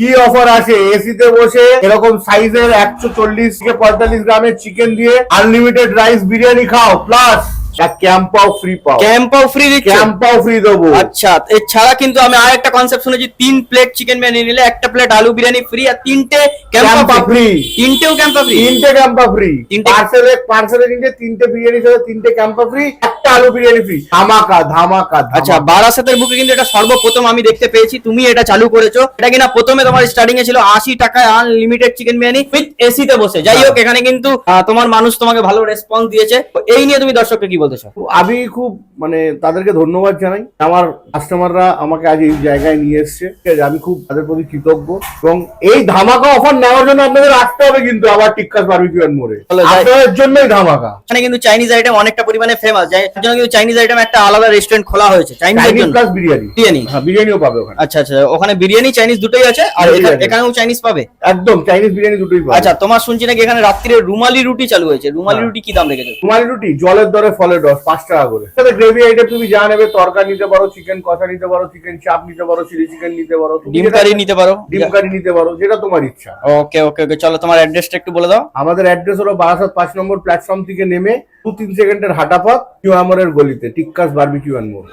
কি অফার আছে এসিতে বসে এরকম সাইজের 140 থেকে 45 গ্রামের চিকেন দিয়ে আনলিমিটেড রাইস বিরিয়ানি খাও প্লাস ক্যাম্পাও ফ্রি পাও। ক্যাম্পাও ফ্রি দিচ্ছে? ক্যাম্পাও ফ্রি দেবো। আচ্ছা, এছাড়া কিন্তু আমি আরেকটা কনসেপ্ট শুনেছি, 3 প্লেট চিকেন বিরিয়ানি নিলে 1 প্লেট আলু বিরিয়ানি ফ্রি আর 3টে ক্যাম্পা ফ্রি। 3টেও ক্যাম্পা ফ্রি? 3টে ক্যাম্পা ফ্রি। পার্সেলে নিলে 3টে বিরিয়ানি সাথে 3টে ক্যাম্পা ফ্রি, একটা আলু বিরিয়ানি ফ্রি। ধামাকা ধামাকা। আচ্ছা, বারাসাতের বুকে কিন্তু এটা সর্বপ্রথম আমি দেখতে পেয়েছি, তুমি এটা চালু করেছো। এটা কিনা প্রথমে তোমার স্টার্টিং এ ছিল 80 টাকায় unlimited chicken biryani with AC তে বসে। যাই হোক, এখানে কিন্তু তোমার মানুষ তোমাকে ভালো রেসপন্স দিয়েছে। এই নিয়ে তুমি দর্শককে কি বলতে চাও? আমি খুব তাদেরকে ধন্যবাদ জানাই, আমার কাস্টমাররা আমাকে আজ এই জায়গায় নিয়ে এসছে, ঠিক আছে? আমি খুব তাদের প্রতি কৃতজ্ঞ এবং এই ধামাকা অফার নেওয়ার জন্য আপনাদের আসতে হবে কিন্তু আবার টিক্কাস বারবিকিউ এন্ড মোরে, আপনাদের জন্যই ধামাকা। এখানে কিন্তু চাইনিজ আইটেম অনেকটা পরিমাণে ফেমাস, যার জন্য কিন্তু চাইনিজ আইটেম একটা আলাদা রেস্টুরেন্ট খোলা হয়েছে চাইনিজ প্লাস বিরিয়ানি। বিরিয়ানি, হ্যাঁ, বিরিয়ানিও পাবে ওখানে। আচ্ছা আচ্ছা, ওখানে বিরিয়ানি চাইনিজ দুটোই আছে আর এখানেও চাইনিজ পাবে? একদম চাইনিজ বিরিয়ানি দুটোই পাবে। আচ্ছা, তোমার শুনছি নাকি এখানে রাত্রিরে রুমালি রুটি চালু হয়েছে। রুমালি রুটি কি দাম রেখেছো? রুমালি রুটি জলের দরে ফলের রস, 5 টাকা করে। সাথে গ্রেভি আইটেম তুমি যা নেবে, তরকা নিতে পারো, চিকেন কষা নিতে পারো, চিকেন চাপ নিতে পারো, চিলি চিকেন নিতে পারো, ডিম কারি নিতে পারো, ডিম কারি নিতে পারো, যেটা তোমার ইচ্ছা। ওকে ওকে ওকে, চলো তোমার অ্যাড্রেসটা একটু বলে দাও। আমাদের অ্যাড্রেস হলো বারাসাত 5 নম্বর প্ল্যাটফর্ম থেকে নেমে 2-3 সেকেন্ডের হাঁটা পথ, কিউ আমরের গলিতে টিক্কাস বারবিকিউ এন্ড মোর।